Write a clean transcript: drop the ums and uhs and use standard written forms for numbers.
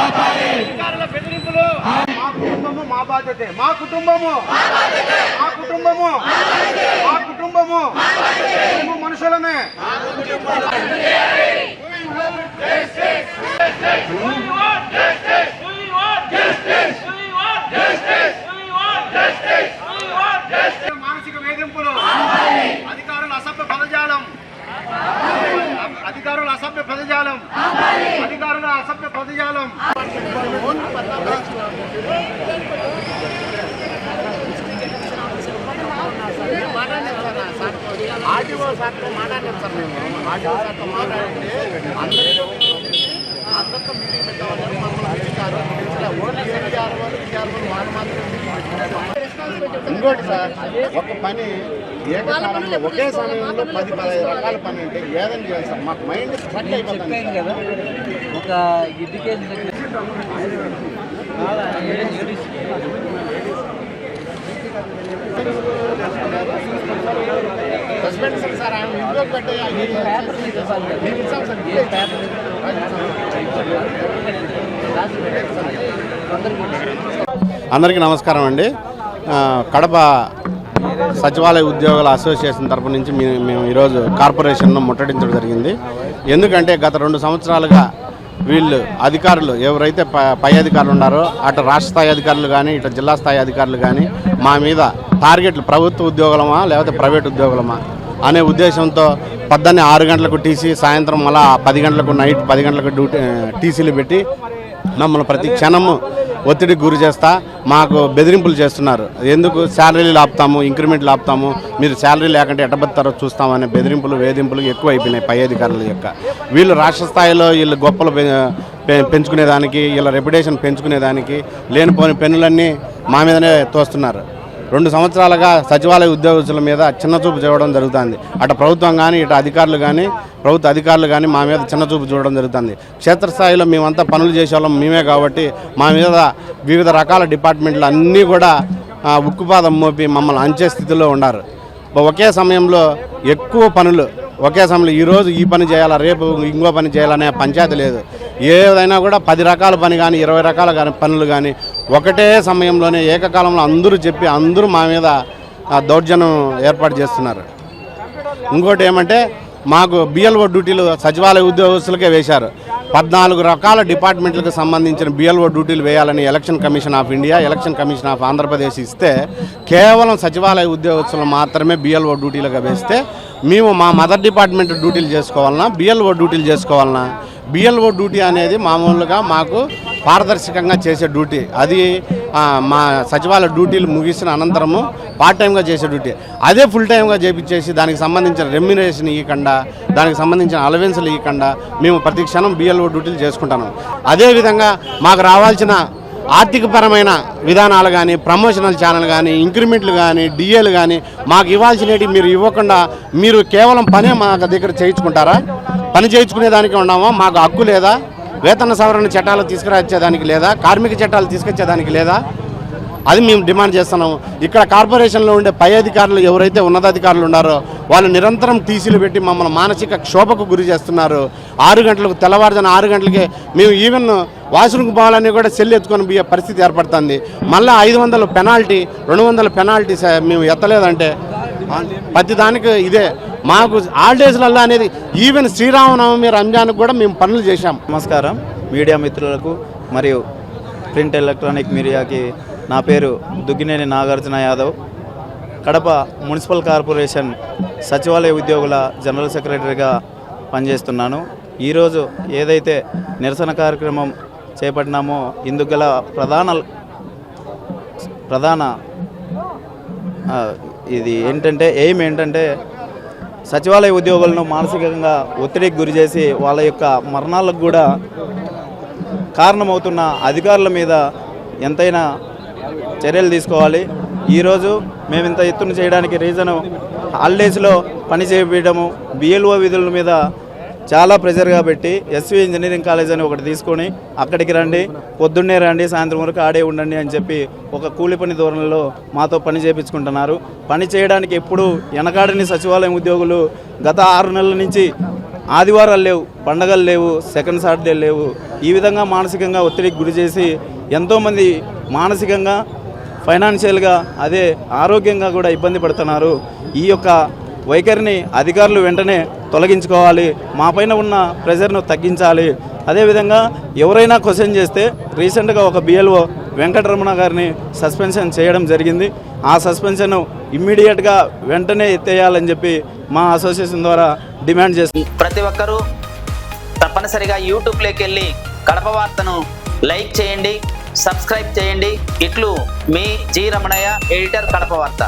అధికారుల బెదిరింపులు మా కుటుంబము మా బాధ్యతే, మా కుటుంబము మా కుటుంబము మా కుటుంబము మేము మనుషులమే. మానసిక వేధింపులు, అధికారుల అసభ్య పదజాలం, అధికారుల అసభ్య పదజాలం, అధికారుల అసభ్య పదజాలం. ఆర్టీఓ సార్తో మాట్లాడాం సార్. మేము ఆర్టీఓ సార్తో మాట్లాడితే అందరితో మీటింగ్ పెట్టామని మమ్మల్ని ఓన్లీ ఇంకోటి సార్, ఒక పని ఏకకాలంలో ఒకే సమయంలో 10-15 రకాల పని అంటే ఏదైనా చేయాలి సార్. మాకు మైండ్ స్ట్రక్ అయిపోతుంది కదా. ఒక ఎడ్యుకేషన్ సస్పెన్షన్ సార్, ఆయన ఇంట్లో పెట్టే అందరికీ నమస్కారం అండి. కడప సచివాలయ ఉద్యోగుల అసోసియేషన్ తరపు నుంచి మేము ఈరోజు కార్పొరేషన్ను ముట్టడించడం జరిగింది. ఎందుకంటే గత 2 సంవత్సరాలుగా వీళ్ళు అధికారులు ఎవరైతే పై అధికారులు ఉన్నారో అటు రాష్ట్ర స్థాయి అధికారులు కానీ ఇటు జిల్లా స్థాయి అధికారులు కానీ మా మీద టార్గెట్లు ప్రభుత్వ ఉద్యోగులమా లేకపోతే ప్రైవేట్ ఉద్యోగులమా అనే ఉద్దేశంతో పొద్దున్నే 6 గంటలకు టీసీ, సాయంత్రం మళ్ళా 10 గంటలకు నైట్ 10 గంటలకు టీసీలు పెట్టి మమ్మల్ని ప్రతి క్షణము ఒత్తిడికి గురి చేస్తా మాకు బెదిరింపులు చేస్తున్నారు. ఎందుకు శాలరీలు ఆపుతాము, ఇంక్రిమెంట్లు ఆపుతాము, మీరు శాలరీ లేకుంటే ఎట్టబడతారో చూస్తామనే బెదిరింపులు వేధింపులు ఎక్కువ అయిపోయినాయి పై అధికారుల యొక్క. వీళ్ళు రాష్ట్ర స్థాయిలో వీళ్ళు గొప్పలు పెంచుకునేదానికి, వీళ్ళ రెప్యుటేషన్ పెంచుకునేదానికి లేనిపోని పెన్నులన్నీ మా మీదనే తోస్తున్నారు. 2 సంవత్సరాలుగా సచివాలయ ఉద్యోగస్తుల మీద చిన్నచూపు చూడడం జరుగుతుంది. అటు ప్రభుత్వం కానీ ఇటు అధికారులు కానీ ప్రభుత్వ అధికారులు కానీ మా మీద చిన్నచూపు చూడడం జరుగుతుంది. క్షేత్రస్థాయిలో మేమంతా పనులు చేసేవాళ్ళం మేమే కాబట్టి మా మీద వివిధ రకాల డిపార్ట్మెంట్లు అన్నీ కూడా ఉక్కుపాదం మోపి మమ్మల్ని అంచే స్థితిలో ఉన్నారు. ఒకే సమయంలో ఎక్కువ పనులు ఒకే సమయంలో ఈరోజు ఈ పని చేయాలా, రేపు ఇంకో పని చేయాలనే పంచాయతీ లేదు. ఏదైనా కూడా 10 రకాల పని కానీ 20 రకాల పనులు కానీ ఒకటే సమయంలోనే ఏకకాలంలో అందరూ చెప్పి అందరూ మా మీద దౌర్జన్యం ఏర్పాటు చేస్తున్నారు. ఇంకోటి ఏమంటే మాకు బిఎల్ఓ డ్యూటీలు సచివాలయ ఉద్యోగస్తులకే వేశారు. 14 రకాల డిపార్ట్మెంట్లకు సంబంధించిన బిఎల్ఓ డ్యూటీలు వేయాలని election commission of India, election commission of Andhra Pradesh ఇస్తే కేవలం సచివాలయ ఉద్యోగస్తులు మాత్రమే బిఎల్ఓ డ్యూటీలుగా వేస్తే మేము మా మదర్ డిపార్ట్మెంట్ డ్యూటీలు చేసుకోవాలన్నా బిఎల్ఓ డ్యూటీలు చేసుకోవాలన్నా బిఎల్ఓ డ్యూటీ అనేది మామూలుగా మాకు పారదర్శకంగా చేసే డ్యూటీ. అది మా సచివాలయ డ్యూటీలు ముగిసిన అనంతరము పార్ట్ టైంగా చేసే డ్యూటీ. అదే ఫుల్ టైంగా చేపించేసి దానికి సంబంధించిన రెమ్యునరేషన్ ఇవ్వకుండా, దానికి సంబంధించిన అలవెన్సులు ఇవ్వకుండా మేము ప్రతి క్షణం బిఎల్ఓ డ్యూటీలు చేసుకుంటాము. అదేవిధంగా మాకు రావాల్సిన ఆర్థికపరమైన విధానాలు కానీ, ప్రమోషనల్ ఛానల్ కానీ, ఇంక్రిమెంట్లు కానీ, డిఏలు కానీ మాకు ఇవ్వాల్సినవి మీరు ఇవ్వకుండా మీరు కేవలం పనే మా దగ్గర చేయించుకుంటారా? పని చేయించుకునేదానికి ఉన్నామా? మాకు హక్కు లేదా? వేతన సవరణ చట్టాలు తీసుకురాచేదానికి లేదా? కార్మిక చట్టాలు తీసుకొచ్చేదానికి లేదా? అది మేము డిమాండ్ చేస్తున్నాము. ఇక్కడ కార్పొరేషన్లో ఉండే పై అధికారులు ఎవరైతే ఉన్నతాధికారులు ఉన్నారో వాళ్ళు నిరంతరం టీసీలు పెట్టి మమ్మల్ని మానసిక క్షోభకు గురి చేస్తున్నారు. 6 గంటలకు తెల్లవారుజాన 6 గంటలకే మేము ఈవెన్ వాష్రూమ్కి పోవాలని కూడా సెల్ ఎత్తుకొని పోయే పరిస్థితి ఏర్పడుతుంది. మళ్ళీ 500 పెనాల్టీ 200 పెనాల్టీ మేము ఎత్తలేదంటే ప్రతి దానికి ఇదే. మాకు హాలిడేస్లలో అనేది ఈవెన్ శ్రీరామనవమి, రంజాన్కి కూడా మేము పనులు చేశాం. నమస్కారం మీడియా మిత్రులకు మరియు ప్రింట్ ఎలక్ట్రానిక్ మీడియాకి. నా పేరు దుగ్గినేని నాగార్జున యాదవ్. కడప మున్సిపల్ కార్పొరేషన్ సచివాలయ ఉద్యోగుల జనరల్ సెక్రటరీగా పనిచేస్తున్నాను. ఈరోజు ఏదైతే నిరసన కార్యక్రమం చేపట్టినామో ఇందుకు గల ప్రధాన ఇది ఎయిమ్ ఏంటంటే సచివాలయ ఉద్యోగులను మానసికంగా ఒత్తిడికి గురి చేసి వాళ్ళ యొక్క మరణాలకు కూడా కారణమవుతున్న అధికారుల మీద ఎంతైనా చర్యలు తీసుకోవాలి. ఈరోజు మేము ఇంత ఎత్తున చేయడానికి రీజను హాలిడేస్లో పని చేయించడము, బిఎల్ఓ విధుల మీద చాలా ప్రెషర్గా పెట్టి ఎస్వి ఇంజనీరింగ్ కాలేజ్ అని ఒకటి తీసుకొని అక్కడికి రండి, పొద్దున్నే రండి, సాయంత్రం వరకు ఆడే ఉండండి అని చెప్పి ఒక కూలి పని ధోరణిలో మాతో పని చేయించుకుంటున్నారు. పని చేయడానికి ఎప్పుడు వెనకాడని సచివాలయం ఉద్యోగులు గత 6 నెలల నుంచి ఆదివారాలు లేవు, పండగలు లేవు, సెకండ్ సాటర్డే లేవు. ఈ విధంగా మానసికంగా ఒత్తిడికి గురి చేసి ఎంతోమంది మానసికంగా, ఫైనాన్షియల్గా, అదే ఆరోగ్యంగా కూడా ఇబ్బంది పడుతున్నారు. ఈ యొక్క వైఖరిని అధికారులు వెంటనే తొలగించుకోవాలి, మా పైన ఉన్న ప్రెజర్ను తగ్గించాలి. అదేవిధంగా ఎవరైనా క్వశ్చన్ చేస్తే రీసెంట్గా ఒక బిఎల్ఓ వెంకటరమణ గారిని సస్పెన్షన్ చేయడం జరిగింది. ఆ సస్పెన్షన్ ఇమ్మీడియట్గా వెంటనే ఎత్తేయాలని చెప్పి మా అసోసియేషన్ ద్వారా డిమాండ్ చేస్తుంది. ప్రతి ఒక్కరూ తప్పనిసరిగా యూట్యూబ్లోకి వెళ్ళి కడప వార్తను లైక్ చేయండి, సబ్స్క్రైబ్ చేయండి. ఇట్లు మీ జి రమణయ్య, ఎడిటర్, కడప వార్త.